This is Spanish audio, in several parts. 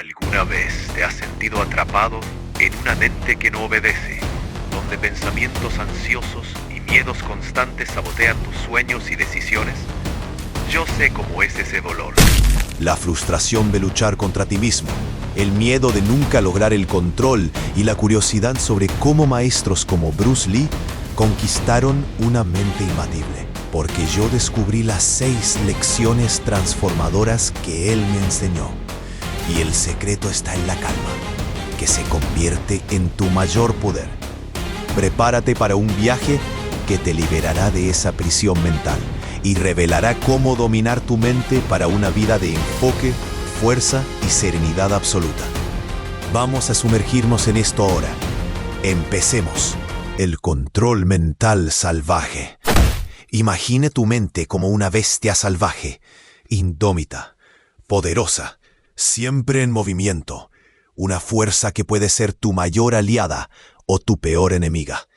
¿Alguna vez te has sentido atrapado en una mente que no obedece, donde pensamientos ansiosos y miedos constantes sabotean tus sueños y decisiones? Yo sé cómo es ese dolor. La frustración de luchar contra ti mismo, el miedo de nunca lograr el control y la curiosidad sobre cómo maestros como Bruce Lee conquistaron una mente imbatible. Porque yo descubrí las 6 lecciones transformadoras que él me enseñó. Y el secreto está en la calma, que se convierte en tu mayor poder. Prepárate para un viaje que te liberará de esa prisión mental y revelará cómo dominar tu mente para una vida de enfoque, fuerza y serenidad absoluta. Vamos a sumergirnos en esto ahora. Empecemos. El control mental salvaje. Imagine tu mente como una bestia salvaje, indómita, poderosa, siempre en movimiento, una fuerza que puede ser tu mayor aliada o tu peor enemiga.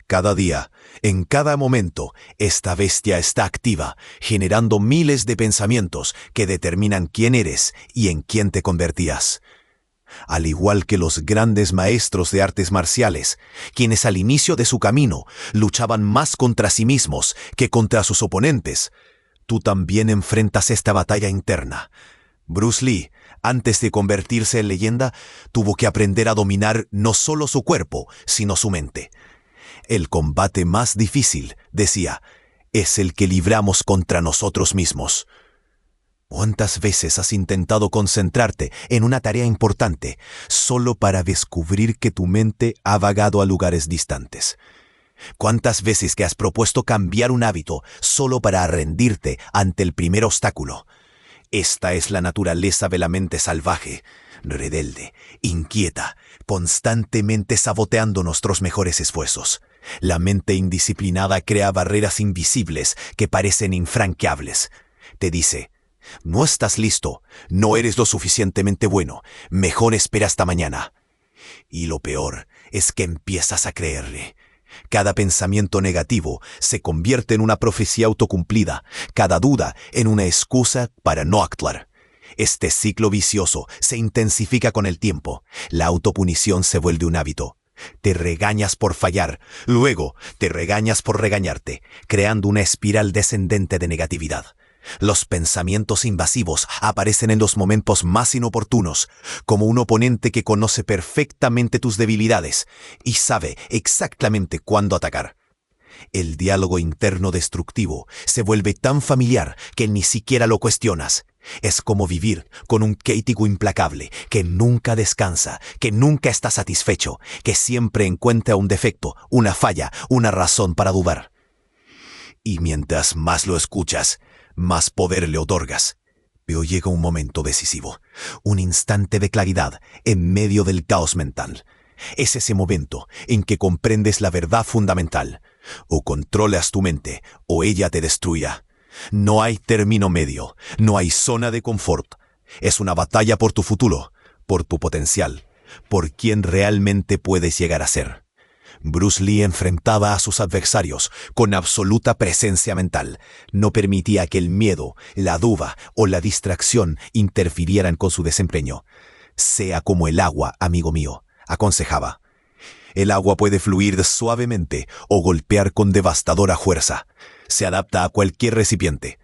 Cada día, en cada momento, esta bestia está activa, generando miles de pensamientos que determinan quién eres y en quién te convertías. Al igual que los grandes maestros de artes marciales, quienes al inicio de su camino luchaban más contra sí mismos que contra sus oponentes, tú también enfrentas esta batalla interna. Bruce Lee, antes de convertirse en leyenda, tuvo que aprender a dominar no solo su cuerpo, sino su mente. El combate más difícil, decía, es el que libramos contra nosotros mismos. ¿Cuántas veces has intentado concentrarte en una tarea importante solo para descubrir que tu mente ha vagado a lugares distantes? ¿Cuántas veces que has propuesto cambiar un hábito solo para rendirte ante el primer obstáculo? Esta es la naturaleza de la mente salvaje, rebelde, inquieta, constantemente saboteando nuestros mejores esfuerzos. La mente indisciplinada crea barreras invisibles que parecen infranqueables. Te dice: no estás listo, no eres lo suficientemente bueno, mejor espera hasta mañana. Y lo peor es que empiezas a creerle. Cada pensamiento negativo se convierte en una profecía autocumplida, cada duda en una excusa para no actuar. Este ciclo vicioso se intensifica con el tiempo. La autopunición se vuelve un hábito. Te regañas por fallar, luego te regañas por regañarte, creando una espiral descendente de negatividad. Los pensamientos invasivos aparecen en los momentos más inoportunos, como un oponente que conoce perfectamente tus debilidades y sabe exactamente cuándo atacar. El diálogo interno destructivo se vuelve tan familiar que ni siquiera lo cuestionas. Es como vivir con un crítico implacable que nunca descansa, que nunca está satisfecho, que siempre encuentra un defecto, una falla, una razón para dudar. Y mientras más lo escuchas, más poder le otorgas. Pero llega un momento decisivo, un instante de claridad en medio del caos mental. Es ese momento en que comprendes la verdad fundamental. O controlas tu mente, o ella te destruirá. No hay término medio, no hay zona de confort. Es una batalla por tu futuro, por tu potencial, por quién realmente puedes llegar a ser. Bruce Lee enfrentaba a sus adversarios con absoluta presencia mental. No permitía que el miedo, la duda o la distracción interfirieran con su desempeño. Sea como el agua, amigo mío, aconsejaba. El agua puede fluir suavemente o golpear con devastadora fuerza. Se adapta a cualquier recipiente.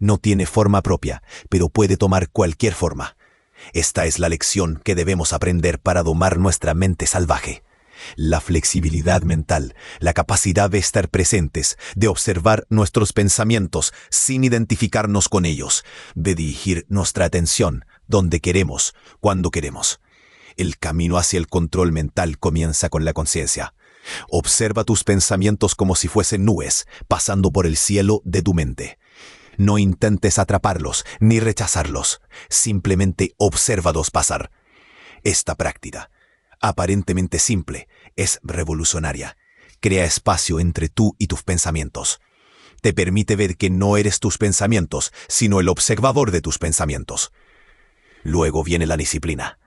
No tiene forma propia, pero puede tomar cualquier forma. Esta es la lección que debemos aprender para domar nuestra mente salvaje. La flexibilidad mental, la capacidad de estar presentes, de observar nuestros pensamientos sin identificarnos con ellos, de dirigir nuestra atención donde queremos, cuando queremos. El camino hacia el control mental comienza con la conciencia. Observa tus pensamientos como si fuesen nubes, pasando por el cielo de tu mente. No intentes atraparlos ni rechazarlos, simplemente obsérvalos pasar. Esta práctica, aparentemente simple, es revolucionaria. Crea espacio entre tú y tus pensamientos. Te permite ver que no eres tus pensamientos, sino el observador de tus pensamientos. Luego viene la disciplina.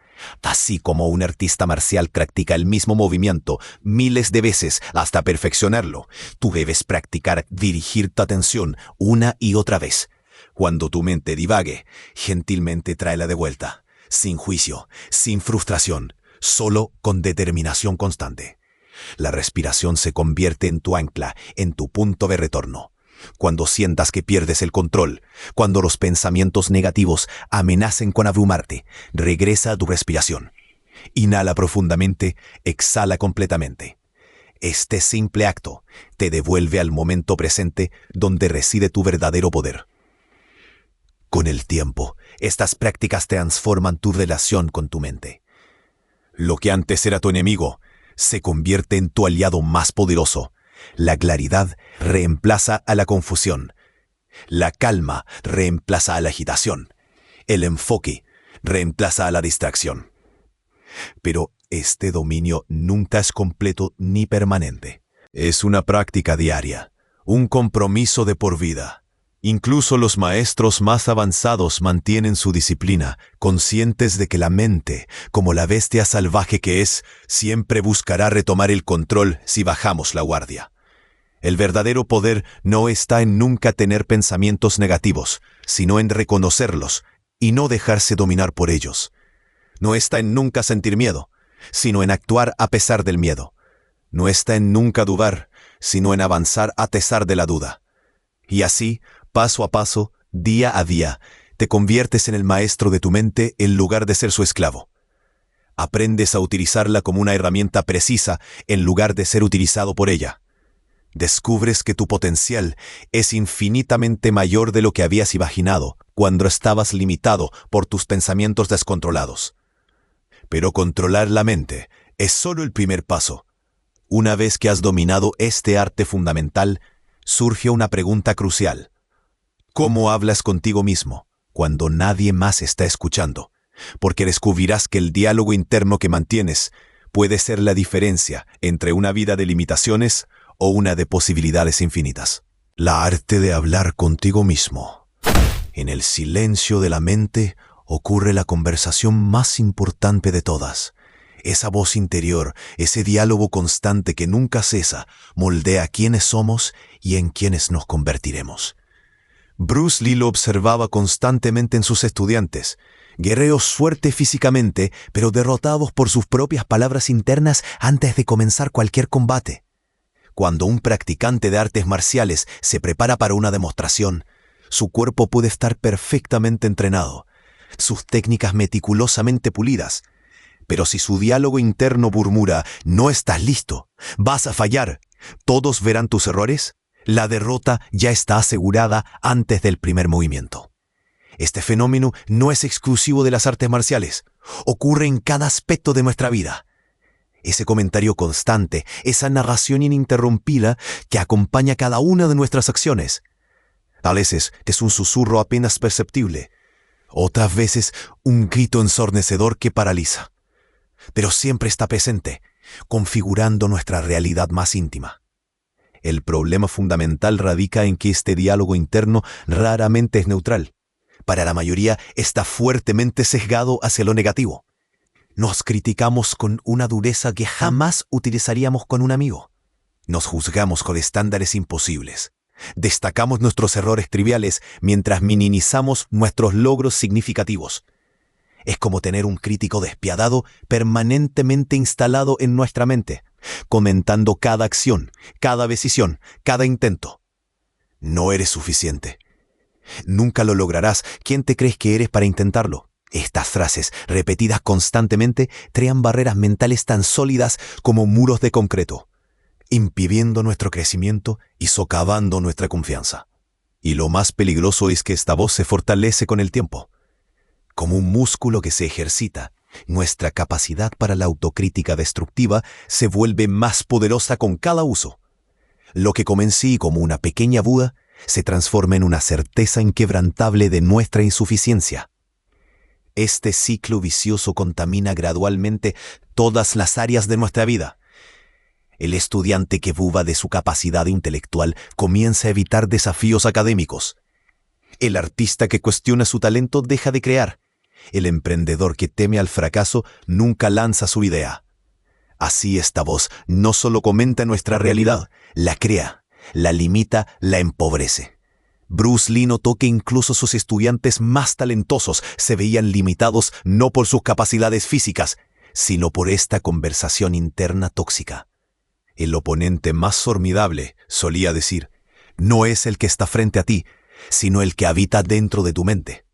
Así como un artista marcial practica el mismo movimiento miles de veces hasta perfeccionarlo, tú debes practicar dirigir tu atención una y otra vez. Cuando tu mente divague, gentilmente tráela de vuelta. sin juicio, sin frustración, solo con determinación constante. La respiración se convierte en tu ancla, en tu punto de retorno. Cuando sientas que pierdes el control, cuando los pensamientos negativos amenacen con abrumarte, regresa a tu respiración. Inhala profundamente, exhala completamente. Este simple acto te devuelve al momento presente donde reside tu verdadero poder. Con el tiempo, estas prácticas transforman tu relación con tu mente. Lo que antes era tu enemigo se convierte en tu aliado más poderoso. La claridad reemplaza a la confusión. La calma reemplaza a la agitación. El enfoque reemplaza a la distracción. Pero este dominio nunca es completo ni permanente. Es una práctica diaria, un compromiso de por vida. Incluso los maestros más avanzados mantienen su disciplina, conscientes de que la mente, como la bestia salvaje que es, siempre buscará retomar el control si bajamos la guardia. El verdadero poder no está en nunca tener pensamientos negativos, sino en reconocerlos y no dejarse dominar por ellos. No está en nunca sentir miedo, sino en actuar a pesar del miedo. No está en nunca dudar, sino en avanzar a pesar de la duda. Y así, paso a paso, día a día, te conviertes en el maestro de tu mente en lugar de ser su esclavo. Aprendes a utilizarla como una herramienta precisa en lugar de ser utilizado por ella. Descubres que tu potencial es infinitamente mayor de lo que habías imaginado cuando estabas limitado por tus pensamientos descontrolados. Pero controlar la mente es solo el primer paso. Una vez que has dominado este arte fundamental, surge una pregunta crucial. ¿Cómo hablas contigo mismo cuando nadie más está escuchando? Porque descubrirás que el diálogo interno que mantienes puede ser la diferencia entre una vida de limitaciones o una de posibilidades infinitas. La arte de hablar contigo mismo. En el silencio de la mente ocurre la conversación más importante de todas. Esa voz interior, ese diálogo constante que nunca cesa, moldea quiénes somos y en quiénes nos convertiremos. Bruce Lee lo observaba constantemente en sus estudiantes, guerreros fuertes físicamente, pero derrotados por sus propias palabras internas antes de comenzar cualquier combate. Cuando un practicante de artes marciales se prepara para una demostración, su cuerpo puede estar perfectamente entrenado, sus técnicas meticulosamente pulidas. Pero si su diálogo interno murmura, no estás listo, vas a fallar, todos verán tus errores, la derrota ya está asegurada antes del primer movimiento. Este fenómeno no es exclusivo de las artes marciales, ocurre en cada aspecto de nuestra vida. Ese comentario constante, esa narración ininterrumpida que acompaña cada una de nuestras acciones. A veces es un susurro apenas perceptible, otras veces un grito ensordecedor que paraliza. Pero siempre está presente, configurando nuestra realidad más íntima. El problema fundamental radica en que este diálogo interno raramente es neutral. Para la mayoría está fuertemente sesgado hacia lo negativo. Nos criticamos con una dureza que jamás utilizaríamos con un amigo. Nos juzgamos con estándares imposibles. Destacamos nuestros errores triviales mientras minimizamos nuestros logros significativos. Es como tener un crítico despiadado permanentemente instalado en nuestra mente, comentando cada acción, cada decisión, cada intento. No eres suficiente. Nunca lo lograrás. ¿Quién te crees que eres para intentarlo? Estas frases, repetidas constantemente, crean barreras mentales tan sólidas como muros de concreto, impidiendo nuestro crecimiento y socavando nuestra confianza. Y lo más peligroso es que esta voz se fortalece con el tiempo. Como un músculo que se ejercita, nuestra capacidad para la autocrítica destructiva se vuelve más poderosa con cada uso. Lo que comencé como una pequeña duda se transforma en una certeza inquebrantable de nuestra insuficiencia. Este ciclo vicioso contamina gradualmente todas las áreas de nuestra vida. El estudiante que duda de su capacidad intelectual comienza a evitar desafíos académicos. El artista que cuestiona su talento deja de crear. El emprendedor que teme al fracaso nunca lanza su idea. Así esta voz no solo comenta nuestra realidad, la crea, la limita, la empobrece. Bruce Lee notó que incluso sus estudiantes más talentosos se veían limitados no por sus capacidades físicas, sino por esta conversación interna tóxica. El oponente más formidable, solía decir, no es el que está frente a ti, sino el que habita dentro de tu mente.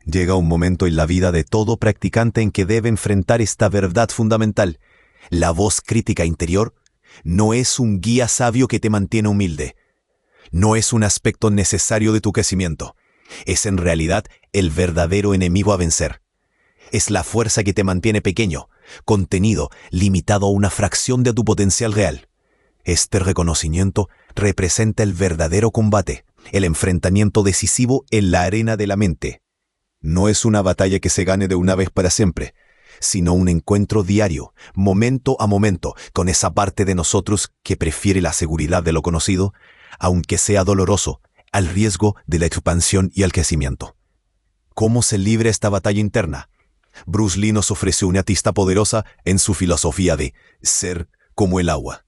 Llega un momento en la vida de todo practicante en que debe enfrentar esta verdad fundamental. La voz crítica interior no es un guía sabio que te mantiene humilde. No es un aspecto necesario de tu crecimiento. Es en realidad el verdadero enemigo a vencer. Es la fuerza que te mantiene pequeño, contenido, limitado a una fracción de tu potencial real. Este reconocimiento representa el verdadero combate, el enfrentamiento decisivo en la arena de la mente. No es una batalla que se gane de una vez para siempre, sino un encuentro diario, momento a momento, con esa parte de nosotros que prefiere la seguridad de lo conocido, aunque sea doloroso, al riesgo de la expansión y el crecimiento. ¿Cómo se libra esta batalla interna? Bruce Lee nos ofrece una pista poderosa en su filosofía de ser como el agua.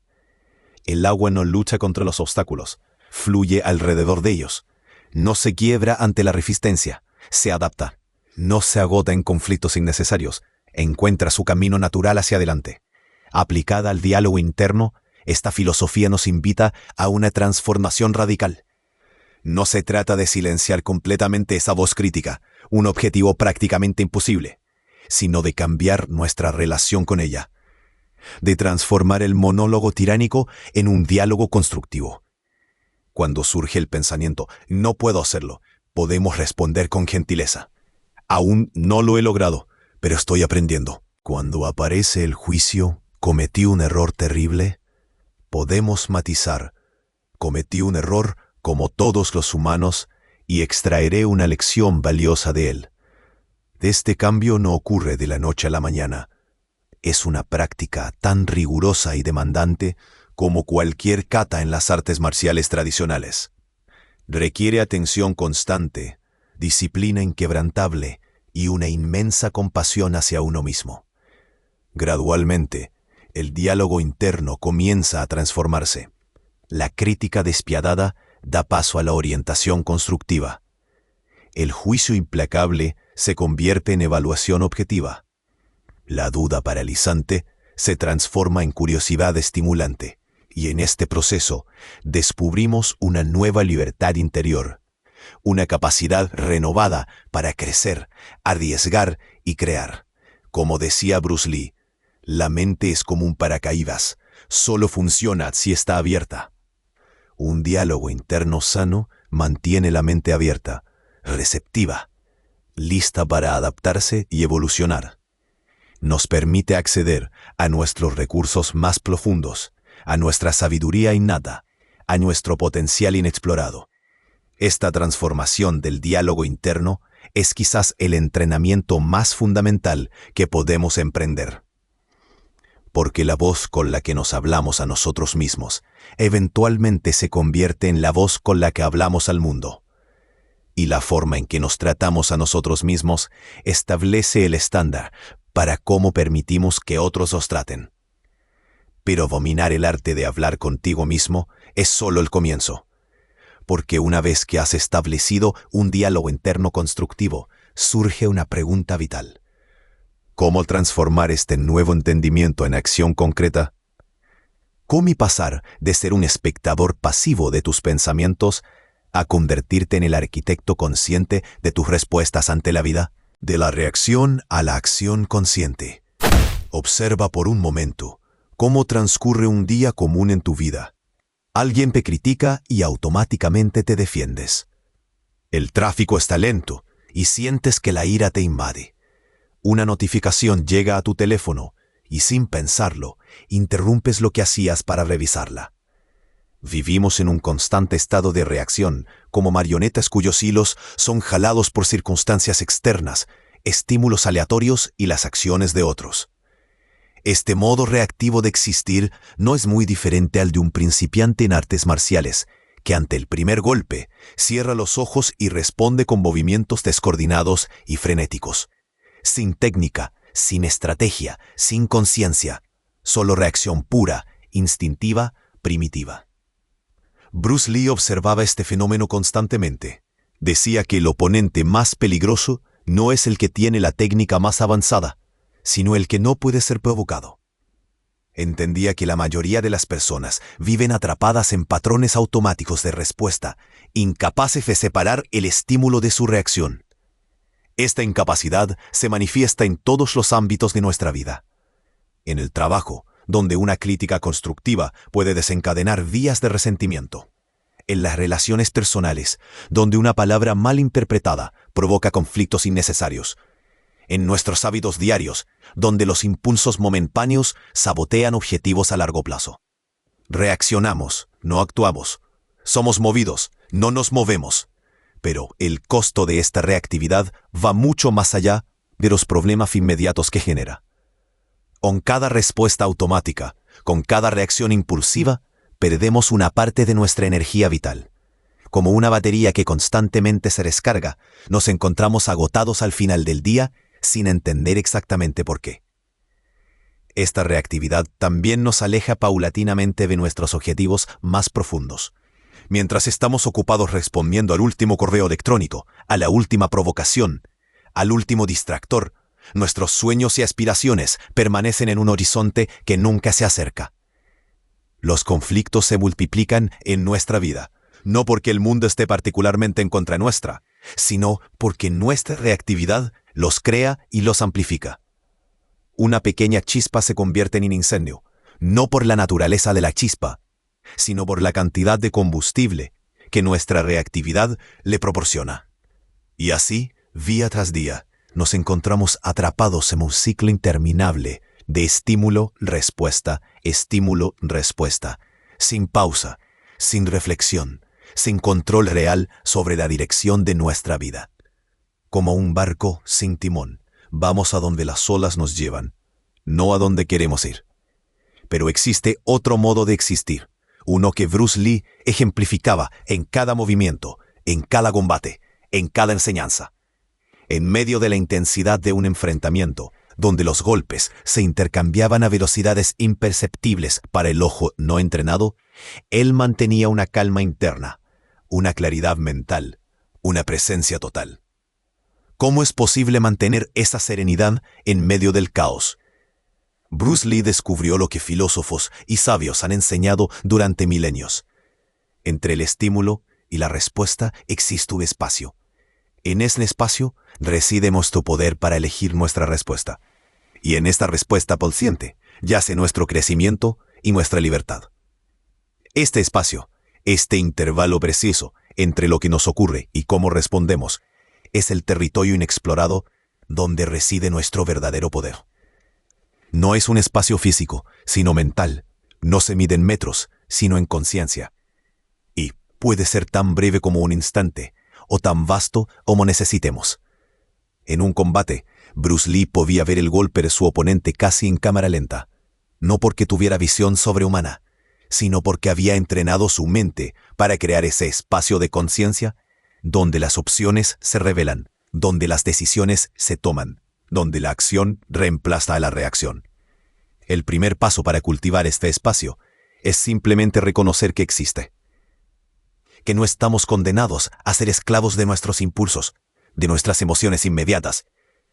El agua no lucha contra los obstáculos, fluye alrededor de ellos. No se quiebra ante la resistencia, se adapta. No se agota en conflictos innecesarios, encuentra su camino natural hacia adelante. Aplicada al diálogo interno, esta filosofía nos invita a una transformación radical. No se trata de silenciar completamente esa voz crítica, un objetivo prácticamente imposible, sino de cambiar nuestra relación con ella, de transformar el monólogo tiránico en un diálogo constructivo. Cuando surge el pensamiento, no puedo hacerlo, podemos responder con gentileza. Aún no lo he logrado, pero estoy aprendiendo. Cuando aparece el juicio, cometí un error terrible, podemos matizar. Cometí un error como todos los humanos y extraeré una lección valiosa de él. Este cambio no ocurre de la noche a la mañana. Es una práctica tan rigurosa y demandante como cualquier kata en las artes marciales tradicionales. Requiere atención constante, disciplina inquebrantable y una inmensa compasión hacia uno mismo. Gradualmente, el diálogo interno comienza a transformarse. La crítica despiadada da paso a la orientación constructiva. El juicio implacable se convierte en evaluación objetiva. La duda paralizante se transforma en curiosidad estimulante, y en este proceso descubrimos una nueva libertad interior, una capacidad renovada para crecer, arriesgar y crear. Como decía Bruce Lee, la mente es como un paracaídas, solo funciona si está abierta. Un diálogo interno sano mantiene la mente abierta, receptiva, lista para adaptarse y evolucionar. Nos permite acceder a nuestros recursos más profundos, a nuestra sabiduría innata, a nuestro potencial inexplorado. Esta transformación del diálogo interno es quizás el entrenamiento más fundamental que podemos emprender. Porque la voz con la que nos hablamos a nosotros mismos eventualmente se convierte en la voz con la que hablamos al mundo. Y la forma en que nos tratamos a nosotros mismos establece el estándar para cómo permitimos que otros nos traten. Pero dominar el arte de hablar contigo mismo es solo el comienzo. Porque una vez que has establecido un diálogo interno constructivo, surge una pregunta vital. ¿Cómo transformar este nuevo entendimiento en acción concreta? ¿Cómo pasar de ser un espectador pasivo de tus pensamientos a convertirte en el arquitecto consciente de tus respuestas ante la vida? De la reacción a la acción consciente. Observa por un momento cómo transcurre un día común en tu vida. Alguien te critica y automáticamente te defiendes. El tráfico está lento y sientes que la ira te invade. Una notificación llega a tu teléfono y sin pensarlo, interrumpes lo que hacías para revisarla. Vivimos en un constante estado de reacción, como marionetas cuyos hilos son jalados por circunstancias externas, estímulos aleatorios y las acciones de otros. Este modo reactivo de existir no es muy diferente al de un principiante en artes marciales, que ante el primer golpe cierra los ojos y responde con movimientos descoordinados y frenéticos. Sin técnica, sin estrategia, sin conciencia, solo reacción pura, instintiva, primitiva. Bruce Lee observaba este fenómeno constantemente. Decía que el oponente más peligroso no es el que tiene la técnica más avanzada, sino el que no puede ser provocado. Entendía que la mayoría de las personas viven atrapadas en patrones automáticos de respuesta, incapaces de separar el estímulo de su reacción. Esta incapacidad se manifiesta en todos los ámbitos de nuestra vida. En el trabajo, donde una crítica constructiva puede desencadenar días de resentimiento. En las relaciones personales, donde una palabra mal interpretada provoca conflictos innecesarios. En nuestros hábitos diarios, donde los impulsos momentáneos sabotean objetivos a largo plazo. Reaccionamos, no actuamos. Somos movidos, no nos movemos. Pero el costo de esta reactividad va mucho más allá de los problemas inmediatos que genera. Con cada respuesta automática, con cada reacción impulsiva, perdemos una parte de nuestra energía vital. Como una batería que constantemente se descarga, nos encontramos agotados al final del día sin entender exactamente por qué. Esta reactividad también nos aleja paulatinamente de nuestros objetivos más profundos. Mientras estamos ocupados respondiendo al último correo electrónico, a la última provocación, al último distractor, nuestros sueños y aspiraciones permanecen en un horizonte que nunca se acerca. Los conflictos se multiplican en nuestra vida, no porque el mundo esté particularmente en contra nuestra, sino porque nuestra reactividad los crea y los amplifica. Una pequeña chispa se convierte en incendio, no por la naturaleza de la chispa, sino por la cantidad de combustible que nuestra reactividad le proporciona. Y así, día tras día, nos encontramos atrapados en un ciclo interminable de estímulo-respuesta, sin pausa, sin reflexión, sin control real sobre la dirección de nuestra vida. Como un barco sin timón, vamos a donde las olas nos llevan, no a donde queremos ir. Pero existe otro modo de existir, uno que Bruce Lee ejemplificaba en cada movimiento, en cada combate, en cada enseñanza. En medio de la intensidad de un enfrentamiento, donde los golpes se intercambiaban a velocidades imperceptibles para el ojo no entrenado, él mantenía una calma interna, una claridad mental, una presencia total. ¿Cómo es posible mantener esa serenidad en medio del caos? Bruce Lee descubrió lo que filósofos y sabios han enseñado durante milenios. Entre el estímulo y la respuesta existe un espacio. En ese espacio reside nuestro poder para elegir nuestra respuesta. Y en esta respuesta consciente yace nuestro crecimiento y nuestra libertad. Este espacio, este intervalo preciso entre lo que nos ocurre y cómo respondemos, es el territorio inexplorado donde reside nuestro verdadero poder. No es un espacio físico, sino mental. No se mide en metros, sino en conciencia. Y puede ser tan breve como un instante, o tan vasto como necesitemos. En un combate, Bruce Lee podía ver el golpe de su oponente casi en cámara lenta, no porque tuviera visión sobrehumana, sino porque había entrenado su mente para crear ese espacio de conciencia donde las opciones se revelan, donde las decisiones se toman, donde la acción reemplaza a la reacción. El primer paso para cultivar este espacio es simplemente reconocer que existe. Que no estamos condenados a ser esclavos de nuestros impulsos, de nuestras emociones inmediatas,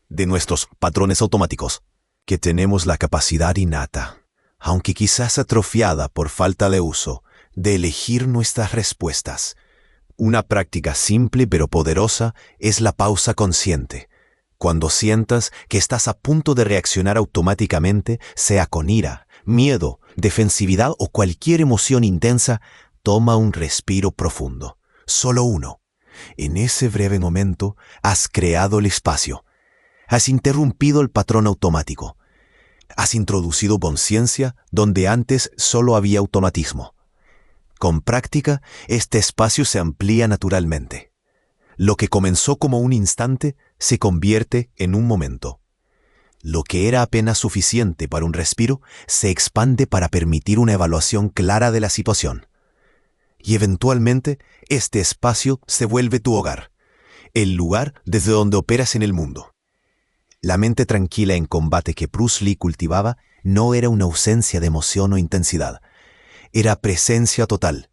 de nuestros patrones automáticos. Que tenemos la capacidad innata, aunque quizás atrofiada por falta de uso, de elegir nuestras respuestas. Una práctica simple pero poderosa es la pausa consciente. Cuando sientas que estás a punto de reaccionar automáticamente, sea con ira, miedo, defensividad o cualquier emoción intensa, toma un respiro profundo, solo uno. En ese breve momento has creado el espacio, has interrumpido el patrón automático, has introducido conciencia donde antes solo había automatismo. Con práctica, este espacio se amplía naturalmente. Lo que comenzó como un instante se convierte en un momento. Lo que era apenas suficiente para un respiro se expande para permitir una evaluación clara de la situación. Y eventualmente, este espacio se vuelve tu hogar, el lugar desde donde operas en el mundo. La mente tranquila en combate que Bruce Lee cultivaba no era una ausencia de emoción o intensidad, era presencia total.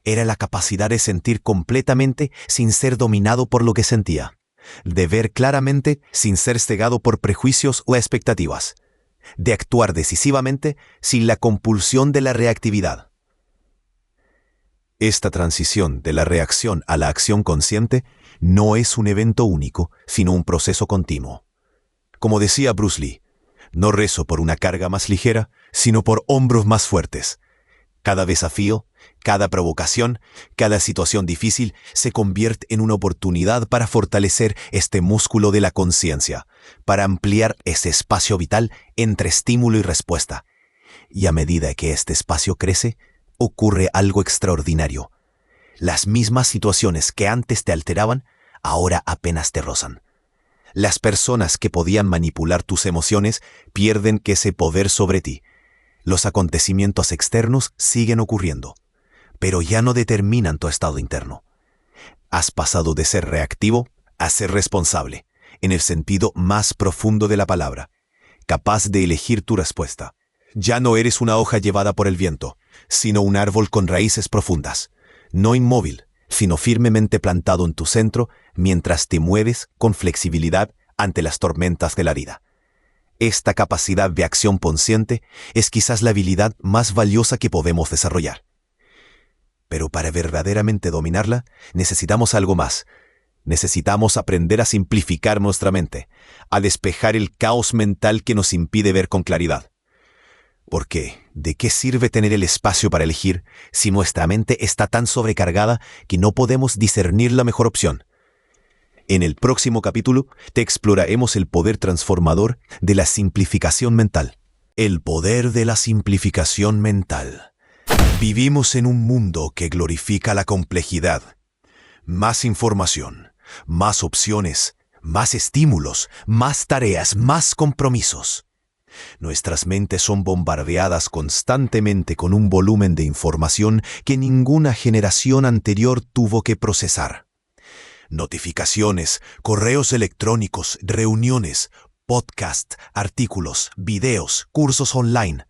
era la capacidad de sentir completamente sin ser dominado por lo que sentía, de ver claramente sin ser cegado por prejuicios o expectativas, de actuar decisivamente sin la compulsión de la reactividad. Esta transición de la reacción a la acción consciente no es un evento único, sino un proceso continuo. Como decía Bruce Lee, no rezo por una carga más ligera, sino por hombros más fuertes. Cada desafío, cada provocación, cada situación difícil se convierte en una oportunidad para fortalecer este músculo de la conciencia, para ampliar ese espacio vital entre estímulo y respuesta. Y a medida que este espacio crece, ocurre algo extraordinario. Las mismas situaciones que antes te alteraban, ahora apenas te rozan. Las personas que podían manipular tus emociones pierden ese poder sobre ti. Los acontecimientos externos siguen ocurriendo, pero ya no determinan tu estado interno. Has pasado de ser reactivo a ser responsable, en el sentido más profundo de la palabra, capaz de elegir tu respuesta. Ya no eres una hoja llevada por el viento, sino un árbol con raíces profundas, no inmóvil, sino firmemente plantado en tu centro mientras te mueves con flexibilidad ante las tormentas de la vida. Esta capacidad de acción consciente es quizás la habilidad más valiosa que podemos desarrollar. Pero para verdaderamente dominarla, necesitamos algo más. Necesitamos aprender a simplificar nuestra mente, a despejar el caos mental que nos impide ver con claridad. Porque, ¿de qué sirve tener el espacio para elegir si nuestra mente está tan sobrecargada que no podemos discernir la mejor opción? En el próximo capítulo te exploraremos el poder transformador de la simplificación mental. El poder de la simplificación mental. Vivimos en un mundo que glorifica la complejidad. Más información, más opciones, más estímulos, más tareas, más compromisos. Nuestras mentes son bombardeadas constantemente con un volumen de información que ninguna generación anterior tuvo que procesar. Notificaciones, correos electrónicos, reuniones, podcasts, artículos, videos, cursos online.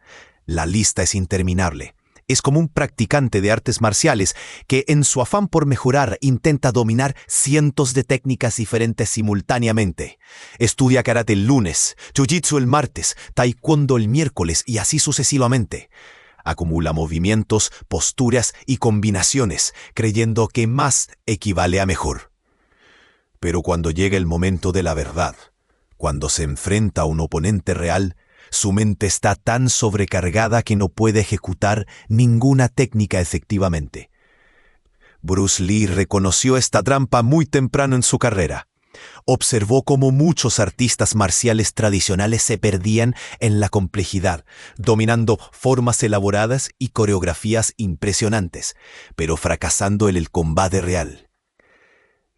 La lista es interminable. Es como un practicante de artes marciales que en su afán por mejorar intenta dominar cientos de técnicas diferentes simultáneamente. Estudia karate el lunes, jiu-jitsu el martes, taekwondo el miércoles y así sucesivamente. Acumula movimientos, posturas y combinaciones, creyendo que más equivale a mejor. Pero cuando llega el momento de la verdad, cuando se enfrenta a un oponente real, su mente está tan sobrecargada que no puede ejecutar ninguna técnica efectivamente. Bruce Lee reconoció esta trampa muy temprano en su carrera. Observó cómo muchos artistas marciales tradicionales se perdían en la complejidad, dominando formas elaboradas y coreografías impresionantes, pero fracasando en el combate real.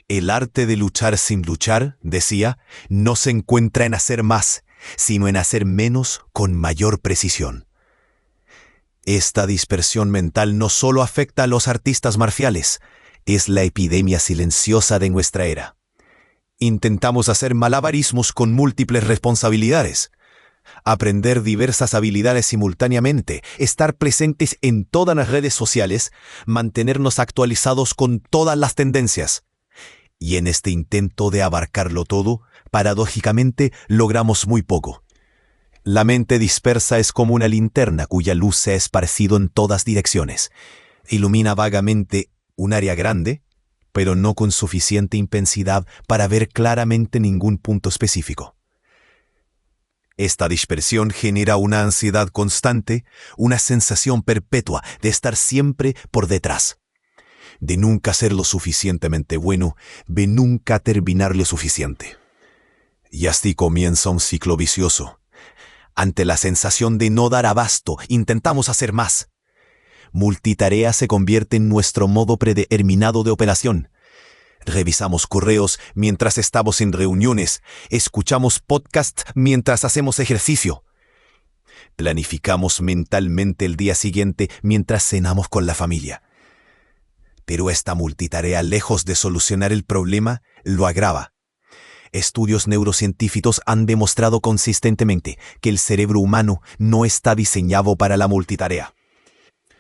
El arte de luchar sin luchar, decía, no se encuentra en hacer más, sino en hacer menos con mayor precisión. Esta dispersión mental no solo afecta a los artistas marciales, es la epidemia silenciosa de nuestra era. Intentamos hacer malabarismos con múltiples responsabilidades, aprender diversas habilidades simultáneamente, estar presentes en todas las redes sociales, mantenernos actualizados con todas las tendencias. Y en este intento de abarcarlo todo, paradójicamente logramos muy poco. La mente dispersa es como una linterna cuya luz se ha esparcido en todas direcciones. Ilumina vagamente un área grande, pero no con suficiente intensidad para ver claramente ningún punto específico. Esta dispersión genera una ansiedad constante, una sensación perpetua de estar siempre por detrás, de nunca ser lo suficientemente bueno, de nunca terminar lo suficiente. Y así comienza un ciclo vicioso. Ante la sensación de no dar abasto, intentamos hacer más. Multitarea se convierte en nuestro modo predeterminado de operación. Revisamos correos mientras estamos en reuniones, escuchamos podcasts mientras hacemos ejercicio. Planificamos mentalmente el día siguiente mientras cenamos con la familia. Pero esta multitarea, lejos de solucionar el problema, lo agrava. Estudios neurocientíficos han demostrado consistentemente que el cerebro humano no está diseñado para la multitarea.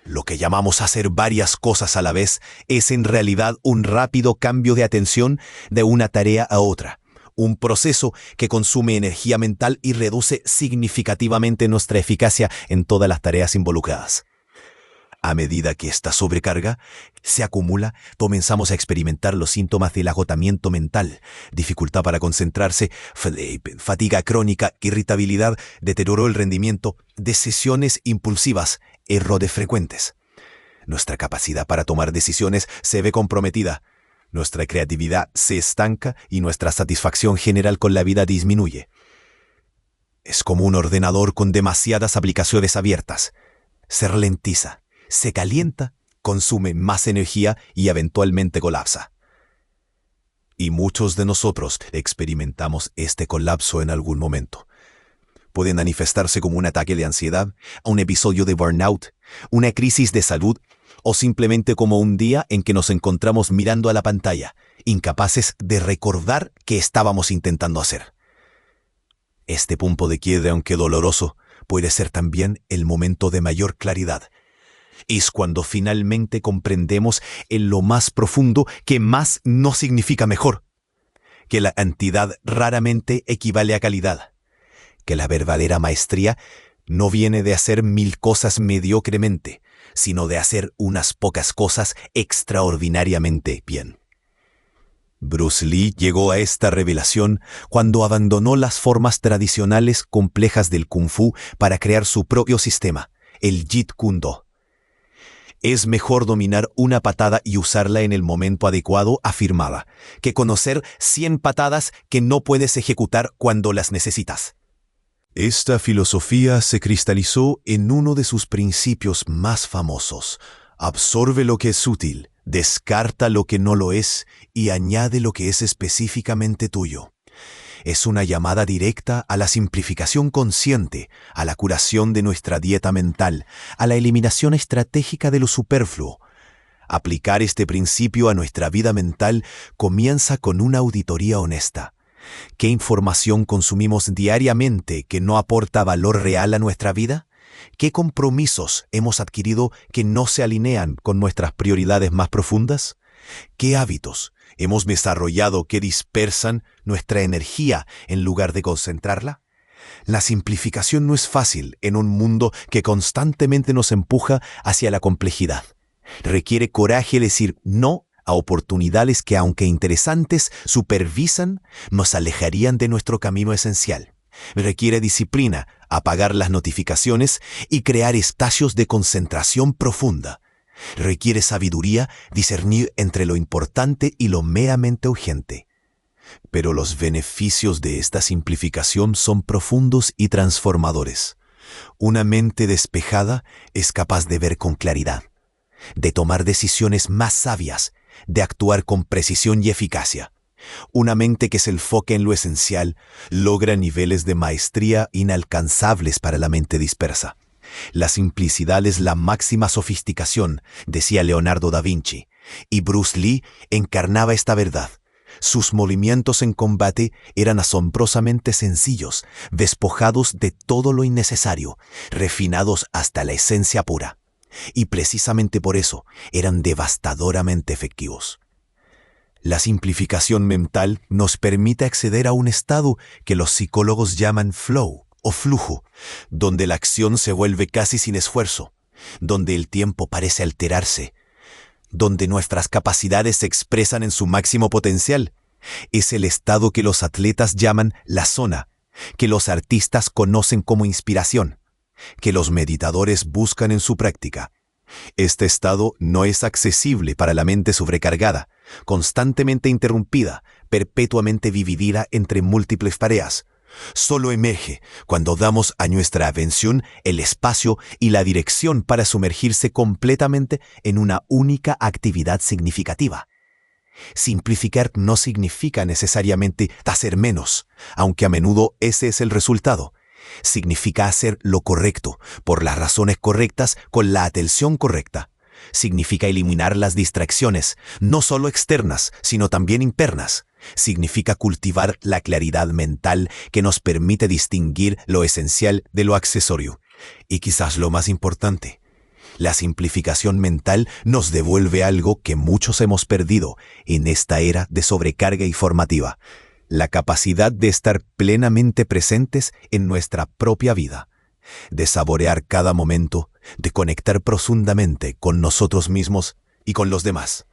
Lo que llamamos hacer varias cosas a la vez es en realidad un rápido cambio de atención de una tarea a otra, un proceso que consume energía mental y reduce significativamente nuestra eficacia en todas las tareas involucradas. A medida que esta sobrecarga se acumula, comenzamos a experimentar los síntomas del agotamiento mental, dificultad para concentrarse, fatiga crónica, irritabilidad, deterioro del rendimiento, decisiones impulsivas, errores frecuentes. Nuestra capacidad para tomar decisiones se ve comprometida, nuestra creatividad se estanca y nuestra satisfacción general con la vida disminuye. Es como un ordenador con demasiadas aplicaciones abiertas. Se ralentiza, se calienta, consume más energía y eventualmente colapsa. Y muchos de nosotros experimentamos este colapso en algún momento. Puede manifestarse como un ataque de ansiedad, un episodio de burnout, una crisis de salud o simplemente como un día en que nos encontramos mirando a la pantalla, incapaces de recordar qué estábamos intentando hacer. Este punto de quiebre, aunque doloroso, puede ser también el momento de mayor claridad. Es cuando finalmente comprendemos en lo más profundo que más no significa mejor, que la cantidad raramente equivale a calidad, que la verdadera maestría no viene de hacer 1000 cosas mediocremente, sino de hacer unas pocas cosas extraordinariamente bien. Bruce Lee llegó a esta revelación cuando abandonó las formas tradicionales complejas del Kung Fu para crear su propio sistema, el Jeet Kune Do. Es mejor dominar una patada y usarla en el momento adecuado, afirmaba, que conocer 100 patadas que no puedes ejecutar cuando las necesitas. Esta filosofía se cristalizó en uno de sus principios más famosos. Absorbe lo que es útil, descarta lo que no lo es y añade lo que es específicamente tuyo. Es una llamada directa a la simplificación consciente, a la curación de nuestra dieta mental, a la eliminación estratégica de lo superfluo. Aplicar este principio a nuestra vida mental comienza con una auditoría honesta. ¿Qué información consumimos diariamente que no aporta valor real a nuestra vida? ¿Qué compromisos hemos adquirido que no se alinean con nuestras prioridades más profundas? ¿Qué hábitos hemos desarrollado que dispersan nuestra energía en lugar de concentrarla? La simplificación no es fácil en un mundo que constantemente nos empuja hacia la complejidad. Requiere coraje decir no a oportunidades que, aunque interesantes, supervisan, nos alejarían de nuestro camino esencial. Requiere disciplina, apagar las notificaciones y crear espacios de concentración profunda. Requiere sabiduría, discernir entre lo importante y lo meramente urgente. Pero los beneficios de esta simplificación son profundos y transformadores. Una mente despejada es capaz de ver con claridad, de tomar decisiones más sabias, de actuar con precisión y eficacia. Una mente que se enfoque en lo esencial logra niveles de maestría inalcanzables para la mente dispersa. La simplicidad es la máxima sofisticación, decía Leonardo da Vinci, y Bruce Lee encarnaba esta verdad. Sus movimientos en combate eran asombrosamente sencillos, despojados de todo lo innecesario, refinados hasta la esencia pura. Y precisamente por eso eran devastadoramente efectivos. La simplificación mental nos permite acceder a un estado que los psicólogos llaman flow o flujo, donde la acción se vuelve casi sin esfuerzo, donde el tiempo parece alterarse, donde nuestras capacidades se expresan en su máximo potencial. Es el estado que los atletas llaman la zona, que los artistas conocen como inspiración, que los meditadores buscan en su práctica. Este estado no es accesible para la mente sobrecargada, constantemente interrumpida, perpetuamente dividida entre múltiples tareas. Solo emerge cuando damos a nuestra atención el espacio y la dirección para sumergirse completamente en una única actividad significativa. Simplificar no significa necesariamente hacer menos, aunque a menudo ese es el resultado. Significa hacer lo correcto, por las razones correctas, con la atención correcta. Significa eliminar las distracciones, no solo externas, sino también internas. Significa cultivar la claridad mental que nos permite distinguir lo esencial de lo accesorio. Y quizás lo más importante, La simplificación mental nos devuelve algo que muchos hemos perdido en esta era de sobrecarga informativa: la capacidad de estar plenamente presentes en nuestra propia vida, de saborear cada momento, de conectar profundamente con nosotros mismos y con los demás.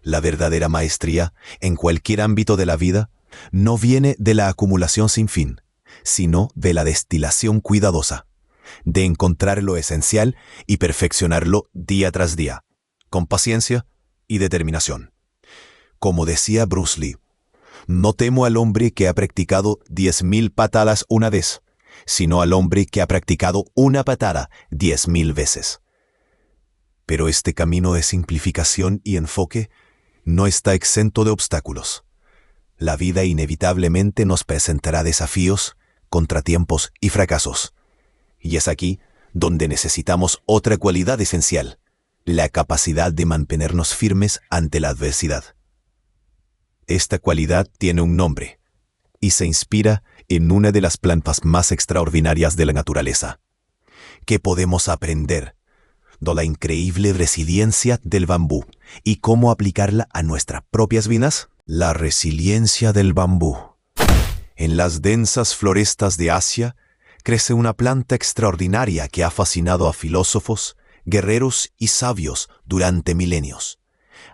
La verdadera maestría, en cualquier ámbito de la vida, no viene de la acumulación sin fin, sino de la destilación cuidadosa, de encontrar lo esencial y perfeccionarlo día tras día, con paciencia y determinación. Como decía Bruce Lee, no temo al hombre que ha practicado 10.000 patadas una vez, sino al hombre que ha practicado una patada 10.000 veces. Pero este camino de simplificación y enfoque no está exento de obstáculos. La vida inevitablemente nos presentará desafíos, contratiempos y fracasos. Y es aquí donde necesitamos otra cualidad esencial: la capacidad de mantenernos firmes ante la adversidad. Esta cualidad tiene un nombre y se inspira en una de las plantas más extraordinarias de la naturaleza. ¿Qué podemos aprender de la increíble resiliencia del bambú y cómo aplicarla a nuestras propias vidas? La resiliencia del bambú. En las densas florestas de Asia crece una planta extraordinaria que ha fascinado a filósofos, guerreros y sabios durante milenios.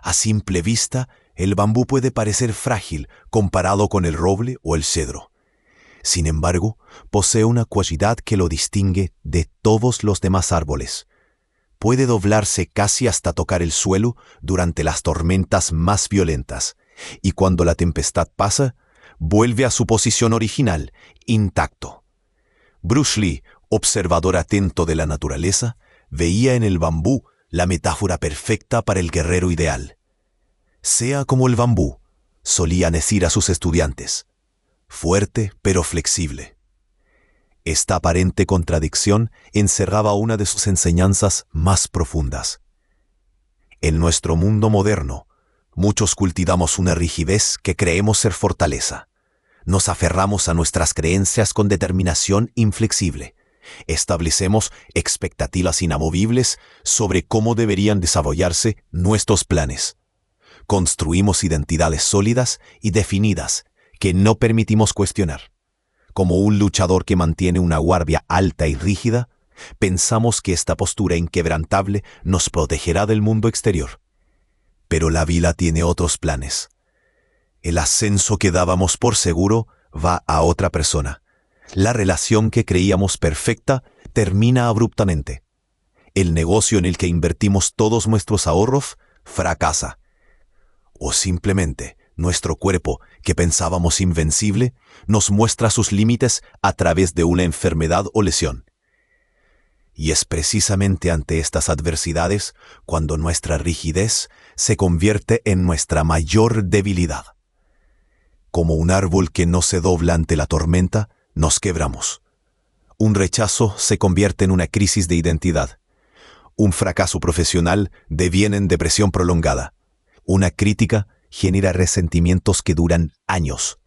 A simple vista, el bambú puede parecer frágil comparado con el roble o el cedro. Sin embargo, posee una cualidad que lo distingue de todos los demás árboles. Puede doblarse casi hasta tocar el suelo durante las tormentas más violentas, y cuando la tempestad pasa, vuelve a su posición original, intacto. Bruce Lee, observador atento de la naturaleza, veía en el bambú la metáfora perfecta para el guerrero ideal. Sea como el bambú, solía decir a sus estudiantes, fuerte pero flexible. Esta aparente contradicción encerraba una de sus enseñanzas más profundas. En nuestro mundo moderno, muchos cultivamos una rigidez que creemos ser fortaleza. Nos aferramos a nuestras creencias con determinación inflexible. Establecemos expectativas inamovibles sobre cómo deberían desarrollarse nuestros planes. Construimos identidades sólidas y definidas que no permitimos cuestionar. Como un luchador que mantiene una guardia alta y rígida, pensamos que esta postura inquebrantable nos protegerá del mundo exterior. Pero la vida tiene otros planes. El ascenso que dábamos por seguro va a otra persona. La relación que creíamos perfecta termina abruptamente. El negocio en el que invertimos todos nuestros ahorros fracasa. O simplemente nuestro cuerpo, que pensábamos invencible, nos muestra sus límites a través de una enfermedad o lesión. Y es precisamente ante estas adversidades cuando nuestra rigidez se convierte en nuestra mayor debilidad. Como un árbol que no se dobla ante la tormenta, nos quebramos. Un rechazo se convierte en una crisis de identidad. Un fracaso profesional deviene en depresión prolongada. Una crítica genera resentimientos que duran años.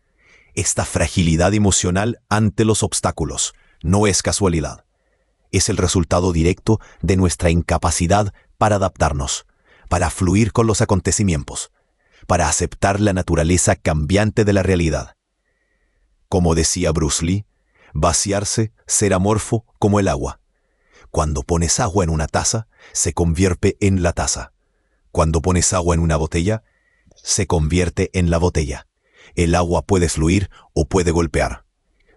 Esta fragilidad emocional ante los obstáculos no es casualidad. Es el resultado directo de nuestra incapacidad para adaptarnos, para fluir con los acontecimientos, para aceptar la naturaleza cambiante de la realidad. Como decía Bruce Lee, vaciarse será amorfo como el agua. Cuando pones agua en una taza, se convierte en la taza. Cuando pones agua en una botella, se convierte en la botella. El agua puede fluir o puede golpear.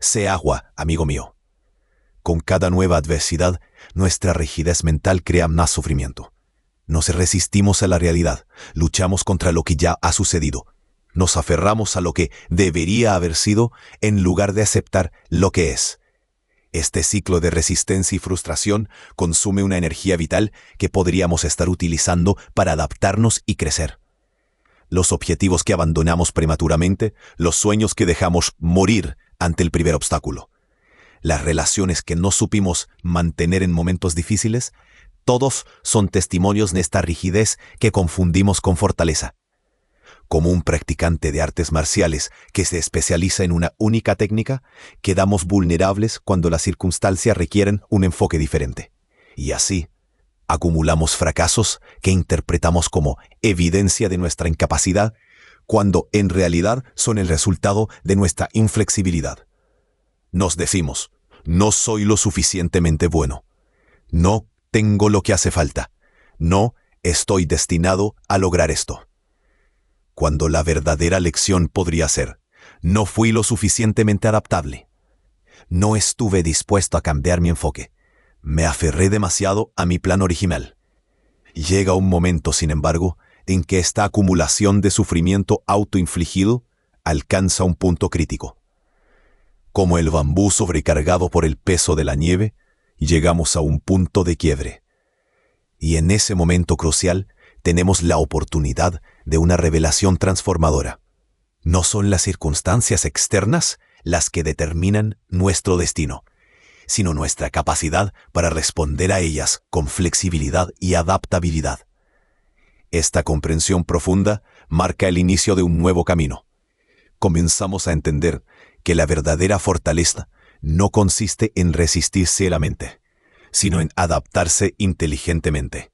Sé agua, amigo mío. Con cada nueva adversidad, nuestra rigidez mental crea más sufrimiento. Nos resistimos a la realidad, luchamos contra lo que ya ha sucedido. Nos aferramos a lo que debería haber sido en lugar de aceptar lo que es. Este ciclo de resistencia y frustración consume una energía vital que podríamos estar utilizando para adaptarnos y crecer. Los objetivos que abandonamos prematuramente, los sueños que dejamos morir ante el primer obstáculo, las relaciones que no supimos mantener en momentos difíciles, todos son testimonios de esta rigidez que confundimos con fortaleza. Como un practicante de artes marciales que se especializa en una única técnica, quedamos vulnerables cuando las circunstancias requieren un enfoque diferente. Y así, Acumulamos fracasos que interpretamos como evidencia de nuestra incapacidad, cuando en realidad son el resultado de nuestra inflexibilidad. Nos decimos, no soy lo suficientemente bueno. No tengo lo que hace falta. No estoy destinado a lograr esto. Cuando la verdadera lección podría ser, no fui lo suficientemente adaptable. No estuve dispuesto a cambiar mi enfoque. Me aferré demasiado a mi plan original. Llega un momento, sin embargo, en que esta acumulación de sufrimiento autoinfligido alcanza un punto crítico. Como el bambú sobrecargado por el peso de la nieve, llegamos a un punto de quiebre. Y en ese momento crucial tenemos la oportunidad de una revelación transformadora. No son las circunstancias externas las que determinan nuestro destino, sino nuestra capacidad para responder a ellas con flexibilidad y adaptabilidad. Esta comprensión profunda marca el inicio de un nuevo camino. Comenzamos a entender que la verdadera fortaleza no consiste en resistir ciegamente, sino en adaptarse inteligentemente.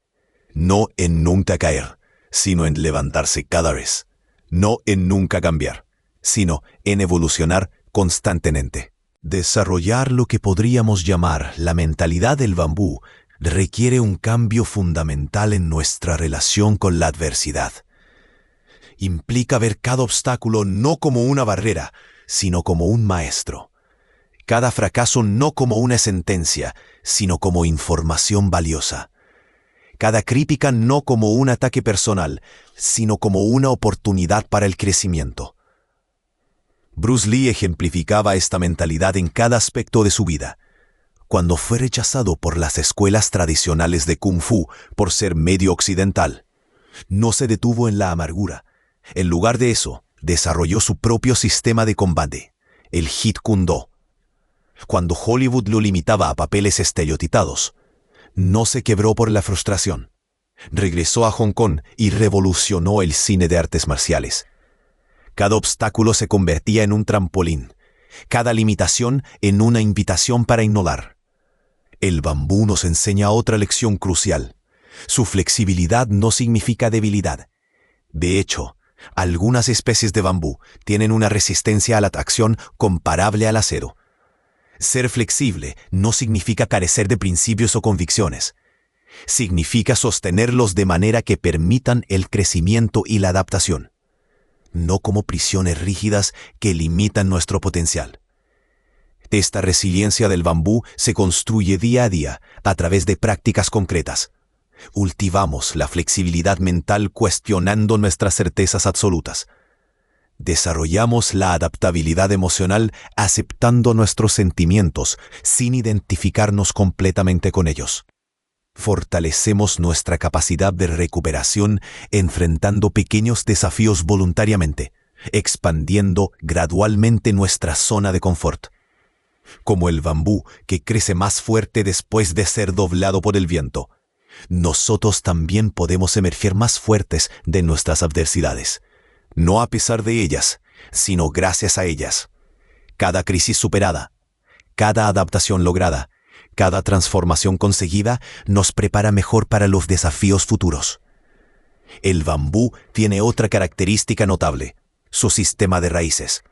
No en nunca caer, sino en levantarse cada vez. No en nunca cambiar, sino en evolucionar constantemente. Desarrollar lo que podríamos llamar la mentalidad del bambú requiere un cambio fundamental en nuestra relación con la adversidad. Implica ver cada obstáculo no como una barrera, sino como un maestro. Cada fracaso no como una sentencia, sino como información valiosa. Cada crítica no como un ataque personal, sino como una oportunidad para el crecimiento. Bruce Lee ejemplificaba esta mentalidad en cada aspecto de su vida. Cuando fue rechazado por las escuelas tradicionales de Kung Fu por ser medio occidental, no se detuvo en la amargura. En lugar de eso, desarrolló su propio sistema de combate, el Jeet Kune Do. Cuando Hollywood lo limitaba a papeles estereotipados, no se quebró por la frustración. Regresó a Hong Kong y revolucionó el cine de artes marciales. Cada obstáculo se convertía en un trampolín, cada limitación en una invitación para innovar. El bambú nos enseña otra lección crucial. Su flexibilidad no significa debilidad. De hecho, algunas especies de bambú tienen una resistencia a la tracción comparable al acero. Ser flexible no significa carecer de principios o convicciones. Significa sostenerlos de manera que permitan el crecimiento y la adaptación, no como prisiones rígidas que limitan nuestro potencial. Esta resiliencia del bambú se construye día a día a través de prácticas concretas. Cultivamos la flexibilidad mental cuestionando nuestras certezas absolutas. Desarrollamos la adaptabilidad emocional aceptando nuestros sentimientos sin identificarnos completamente con ellos. Fortalecemos nuestra capacidad de recuperación enfrentando pequeños desafíos voluntariamente, expandiendo gradualmente nuestra zona de confort. Como el bambú que crece más fuerte después de ser doblado por el viento, nosotros también podemos emerger más fuertes de nuestras adversidades. No a pesar de ellas, sino gracias a ellas. Cada crisis superada, cada adaptación lograda, cada transformación conseguida nos prepara mejor para los desafíos futuros. El bambú tiene otra característica notable, su sistema de raíces.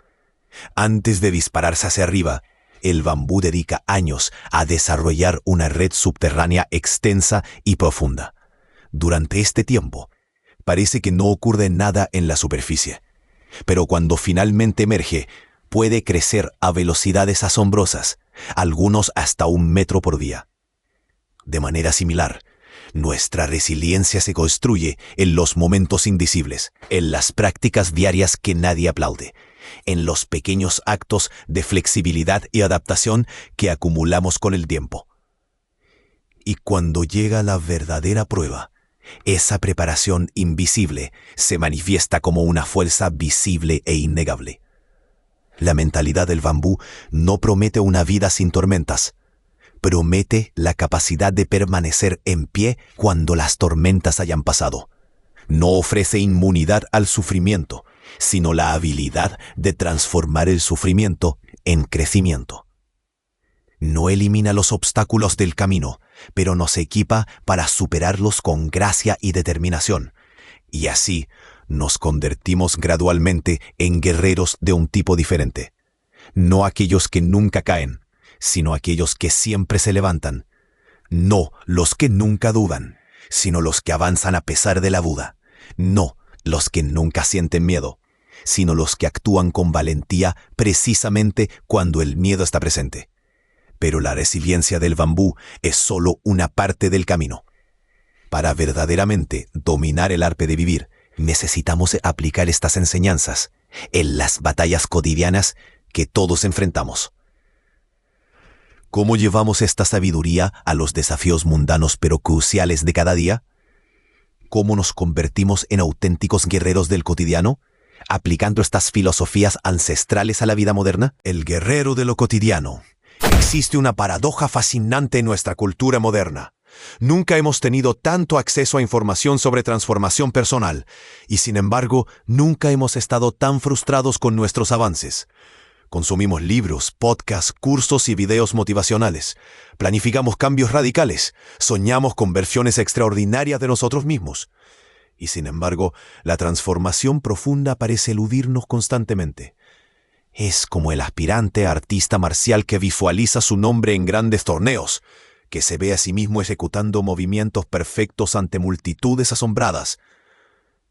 Antes de dispararse hacia arriba, el bambú dedica años a desarrollar una red subterránea extensa y profunda. Durante este tiempo, parece que no ocurre nada en la superficie, pero cuando finalmente emerge, puede crecer a velocidades asombrosas, algunos hasta 1 metro por día. De manera similar, nuestra resiliencia se construye en los momentos indecibles, en las prácticas diarias que nadie aplaude, en los pequeños actos de flexibilidad y adaptación que acumulamos con el tiempo. Y cuando llega la verdadera prueba, esa preparación invisible se manifiesta como una fuerza visible e innegable. La mentalidad del bambú no promete una vida sin tormentas, promete la capacidad de permanecer en pie cuando las tormentas hayan pasado. No ofrece inmunidad al sufrimiento, sino la habilidad de transformar el sufrimiento en crecimiento. No elimina los obstáculos del camino, pero nos equipa para superarlos con gracia y determinación. Y así nos convertimos gradualmente en guerreros de un tipo diferente. No aquellos que nunca caen, sino aquellos que siempre se levantan. No los que nunca dudan, sino los que avanzan a pesar de la duda. No los que nunca sienten miedo, sino los que actúan con valentía precisamente cuando el miedo está presente. Pero la resiliencia del bambú es solo una parte del camino. Para verdaderamente dominar el arte de vivir, necesitamos aplicar estas enseñanzas en las batallas cotidianas que todos enfrentamos. ¿Cómo llevamos esta sabiduría a los desafíos mundanos pero cruciales de cada día? ¿Cómo nos convertimos en auténticos guerreros del cotidiano, aplicando estas filosofías ancestrales a la vida moderna? El guerrero de lo cotidiano. Existe una paradoja fascinante en nuestra cultura moderna. Nunca hemos tenido tanto acceso a información sobre transformación personal, y sin embargo, nunca hemos estado tan frustrados con nuestros avances. Consumimos libros, podcasts, cursos y videos motivacionales. Planificamos cambios radicales. Soñamos con versiones extraordinarias de nosotros mismos. Y sin embargo, la transformación profunda parece eludirnos constantemente. Es como el aspirante artista marcial que visualiza su nombre en grandes torneos, que se ve a sí mismo ejecutando movimientos perfectos ante multitudes asombradas,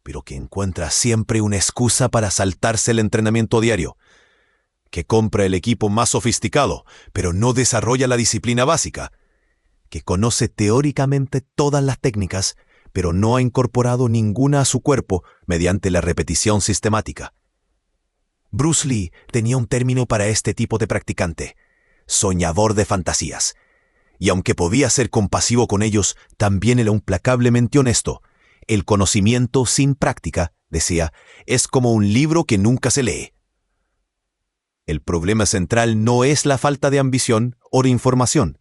pero que encuentra siempre una excusa para saltarse el entrenamiento diario, que compra el equipo más sofisticado, pero no desarrolla la disciplina básica, que conoce teóricamente todas las técnicas, pero no ha incorporado ninguna a su cuerpo mediante la repetición sistemática. Bruce Lee tenía un término para este tipo de practicante: soñador de fantasías. Y aunque podía ser compasivo con ellos, también era implacablemente honesto. El conocimiento sin práctica, decía, es como un libro que nunca se lee. El problema central no es la falta de ambición o de información.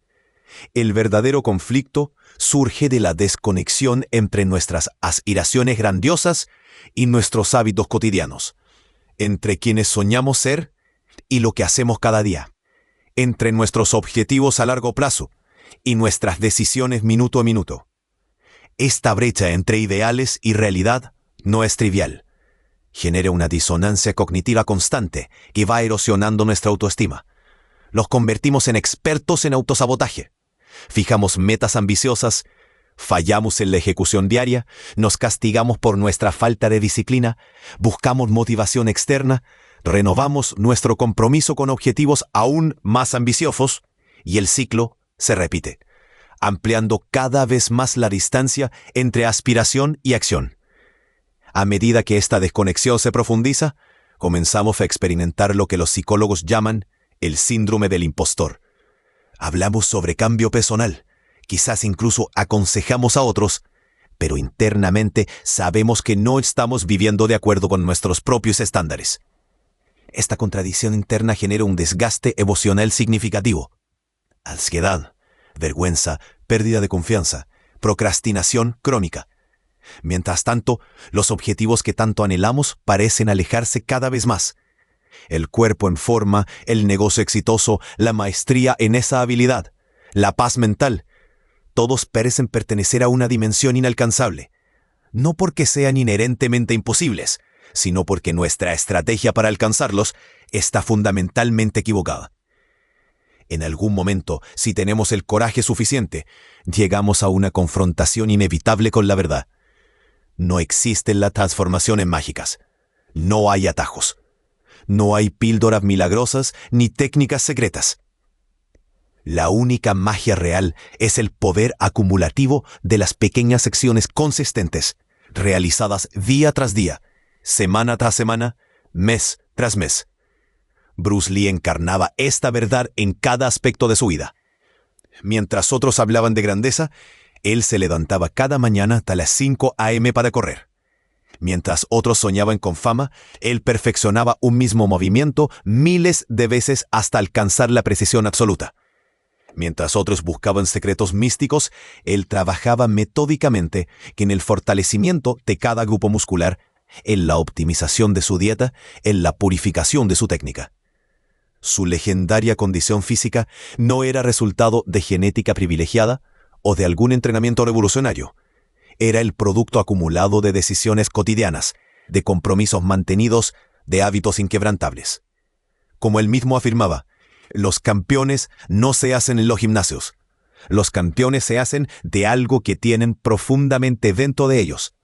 El verdadero conflicto surge de la desconexión entre nuestras aspiraciones grandiosas y nuestros hábitos cotidianos, entre quienes soñamos ser y lo que hacemos cada día, entre nuestros objetivos a largo plazo y nuestras decisiones minuto a minuto. Esta brecha entre ideales y realidad no es trivial. Genera una disonancia cognitiva constante que va erosionando nuestra autoestima. Los convertimos en expertos en autosabotaje. Fijamos metas ambiciosas, fallamos en la ejecución diaria, nos castigamos por nuestra falta de disciplina, buscamos motivación externa, renovamos nuestro compromiso con objetivos aún más ambiciosos y el ciclo se repite, ampliando cada vez más la distancia entre aspiración y acción. A medida que esta desconexión se profundiza, comenzamos a experimentar lo que los psicólogos llaman el síndrome del impostor. Hablamos sobre cambio personal, quizás incluso aconsejamos a otros, pero internamente sabemos que no estamos viviendo de acuerdo con nuestros propios estándares. Esta contradicción interna genera un desgaste emocional significativo. Ansiedad, vergüenza, pérdida de confianza, procrastinación crónica. Mientras tanto, los objetivos que tanto anhelamos parecen alejarse cada vez más. El cuerpo en forma, el negocio exitoso, la maestría en esa habilidad, la paz mental, todos parecen pertenecer a una dimensión inalcanzable. No porque sean inherentemente imposibles, sino porque nuestra estrategia para alcanzarlos está fundamentalmente equivocada. En algún momento, si tenemos el coraje suficiente, llegamos a una confrontación inevitable con la verdad. No existen las transformaciones mágicas. No hay atajos. No hay píldoras milagrosas ni técnicas secretas. La única magia real es el poder acumulativo de las pequeñas acciones consistentes, realizadas día tras día, semana tras semana, mes tras mes. Bruce Lee encarnaba esta verdad en cada aspecto de su vida. Mientras otros hablaban de grandeza, él se levantaba cada mañana hasta las 5 a.m. para correr. Mientras otros soñaban con fama, él perfeccionaba un mismo movimiento miles de veces hasta alcanzar la precisión absoluta. Mientras otros buscaban secretos místicos, él trabajaba metódicamente en el fortalecimiento de cada grupo muscular, en la optimización de su dieta, en la purificación de su técnica. Su legendaria condición física no era resultado de genética privilegiada o de algún entrenamiento revolucionario. Era el producto acumulado de decisiones cotidianas, de compromisos mantenidos, de hábitos inquebrantables. Como él mismo afirmaba, los campeones no se hacen en los gimnasios. Los campeones se hacen de algo que tienen profundamente dentro de ellos.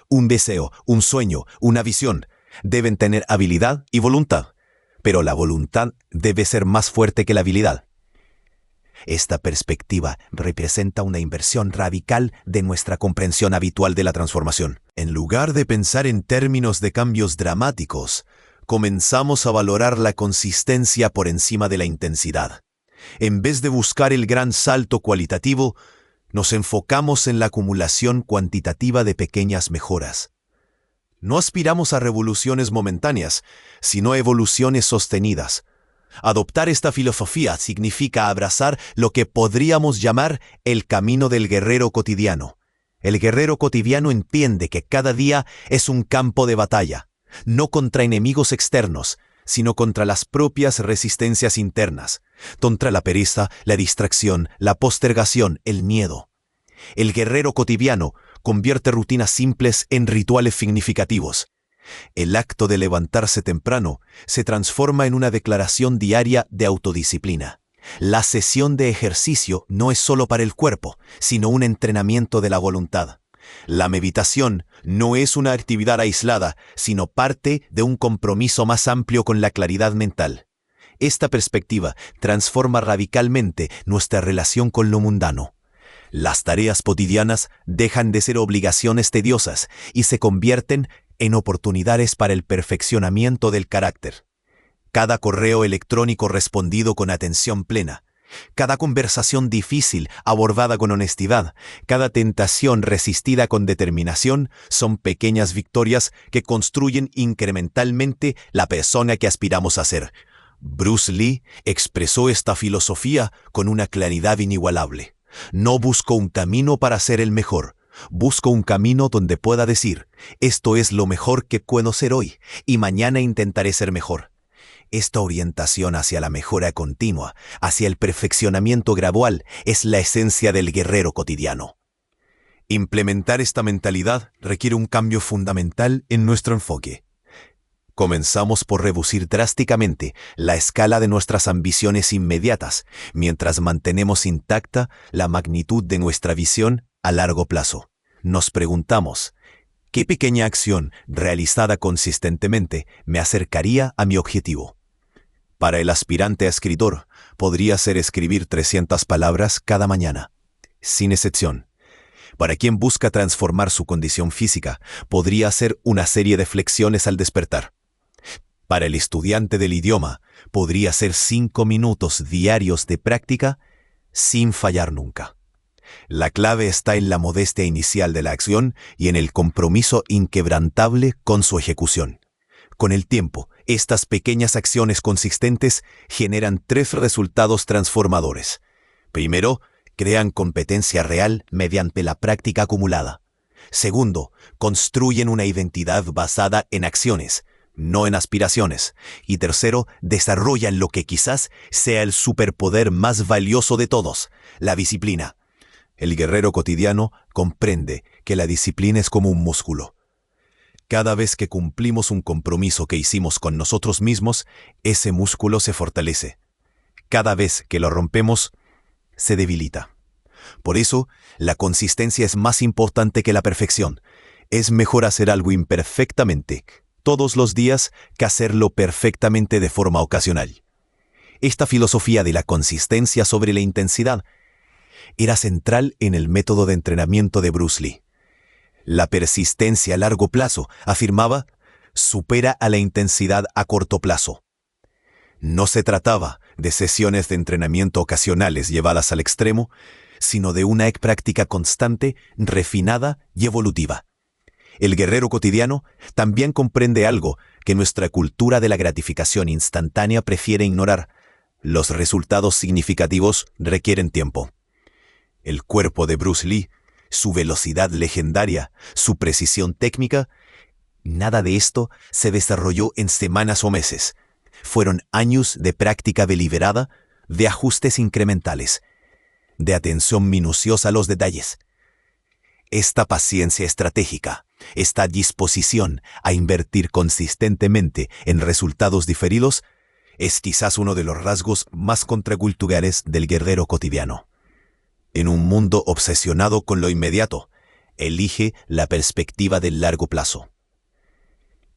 Un deseo, un sueño, una visión. Deben tener habilidad y voluntad, pero la voluntad debe ser más fuerte que la habilidad. Esta perspectiva representa una inversión radical de nuestra comprensión habitual de la transformación. En lugar de pensar en términos de cambios dramáticos, comenzamos a valorar la consistencia por encima de la intensidad. En vez de buscar el gran salto cualitativo, nos enfocamos en la acumulación cuantitativa de pequeñas mejoras. No aspiramos a revoluciones momentáneas, sino a evoluciones sostenidas. Adoptar esta filosofía significa abrazar lo que podríamos llamar el camino del guerrero cotidiano. El guerrero cotidiano entiende que cada día es un campo de batalla, no contra enemigos externos, sino contra las propias resistencias internas, contra la pereza, la distracción, la postergación, el miedo. El guerrero cotidiano convierte rutinas simples en rituales significativos. El acto de levantarse temprano se transforma en una declaración diaria de autodisciplina. La sesión de ejercicio no es solo para el cuerpo, sino un entrenamiento de la voluntad. La meditación no es una actividad aislada, sino parte de un compromiso más amplio con la claridad mental. Esta perspectiva transforma radicalmente nuestra relación con lo mundano. Las tareas cotidianas dejan de ser obligaciones tediosas y se convierten en oportunidades para el perfeccionamiento del carácter. Cada correo electrónico respondido con atención plena, cada conversación difícil abordada con honestidad, cada tentación resistida con determinación son pequeñas victorias que construyen incrementalmente la persona que aspiramos a ser. Bruce Lee expresó esta filosofía con una claridad inigualable. No busco un camino para ser el mejor. Busco un camino donde pueda decir, esto es lo mejor que puedo ser hoy, y mañana intentaré ser mejor. Esta orientación hacia la mejora continua, hacia el perfeccionamiento gradual, es la esencia del guerrero cotidiano. Implementar esta mentalidad requiere un cambio fundamental en nuestro enfoque. Comenzamos por reducir drásticamente la escala de nuestras ambiciones inmediatas, mientras mantenemos intacta la magnitud de nuestra visión a largo plazo. Nos preguntamos, ¿qué pequeña acción realizada consistentemente me acercaría a mi objetivo? Para el aspirante a escritor, podría ser escribir 300 palabras cada mañana, sin excepción. Para quien busca transformar su condición física, podría ser una serie de flexiones al despertar. Para el estudiante del idioma, podría ser 5 minutos diarios de práctica sin fallar nunca. La clave está en la modestia inicial de la acción y en el compromiso inquebrantable con su ejecución. Con el tiempo, estas pequeñas acciones consistentes generan 3 resultados transformadores. Primero, crean competencia real mediante la práctica acumulada. Segundo, construyen una identidad basada en acciones, no en aspiraciones. Y tercero, desarrollan lo que quizás sea el superpoder más valioso de todos, la disciplina. El guerrero cotidiano comprende que la disciplina es como un músculo. Cada vez que cumplimos un compromiso que hicimos con nosotros mismos, ese músculo se fortalece. Cada vez que lo rompemos, se debilita. Por eso, la consistencia es más importante que la perfección. Es mejor hacer algo imperfectamente todos los días que hacerlo perfectamente de forma ocasional. Esta filosofía de la consistencia sobre la intensidad era central en el método de entrenamiento de Bruce Lee. La persistencia a largo plazo, afirmaba, supera a la intensidad a corto plazo. No se trataba de sesiones de entrenamiento ocasionales llevadas al extremo, sino de una práctica constante, refinada y evolutiva. El guerrero cotidiano también comprende algo que nuestra cultura de la gratificación instantánea prefiere ignorar. Los resultados significativos requieren tiempo. El cuerpo de Bruce Lee, su velocidad legendaria, su precisión técnica, nada de esto se desarrolló en semanas o meses. Fueron años de práctica deliberada, de ajustes incrementales, de atención minuciosa a los detalles. Esta paciencia estratégica, esta disposición a invertir consistentemente en resultados diferidos, es quizás uno de los rasgos más contraculturales del guerrero cotidiano. En un mundo obsesionado con lo inmediato, elige la perspectiva del largo plazo.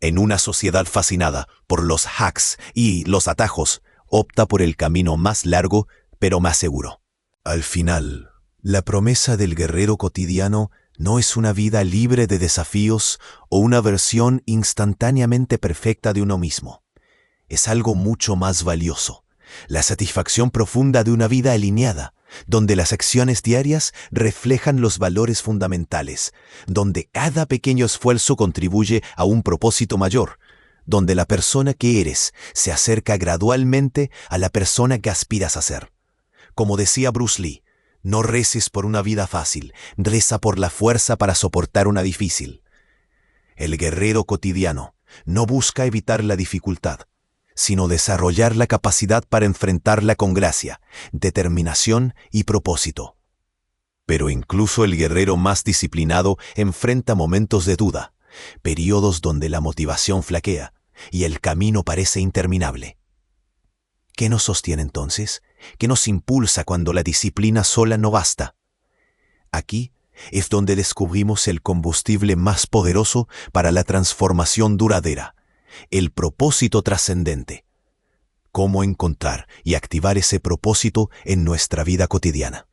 En una sociedad fascinada por los hacks y los atajos, opta por el camino más largo pero más seguro. Al final, la promesa del guerrero cotidiano no es una vida libre de desafíos o una versión instantáneamente perfecta de uno mismo. Es algo mucho más valioso, la satisfacción profunda de una vida alineada, donde las acciones diarias reflejan los valores fundamentales, donde cada pequeño esfuerzo contribuye a un propósito mayor, donde la persona que eres se acerca gradualmente a la persona que aspiras a ser. Como decía Bruce Lee, no reces por una vida fácil, reza por la fuerza para soportar una difícil. El guerrero cotidiano no busca evitar la dificultad, sino desarrollar la capacidad para enfrentarla con gracia, determinación y propósito. Pero incluso el guerrero más disciplinado enfrenta momentos de duda, periodos donde la motivación flaquea y el camino parece interminable. ¿Qué nos sostiene entonces? ¿Qué nos impulsa cuando la disciplina sola no basta? Aquí es donde descubrimos el combustible más poderoso para la transformación duradera, el propósito trascendente. ¿Cómo encontrar y activar ese propósito en nuestra vida cotidiana?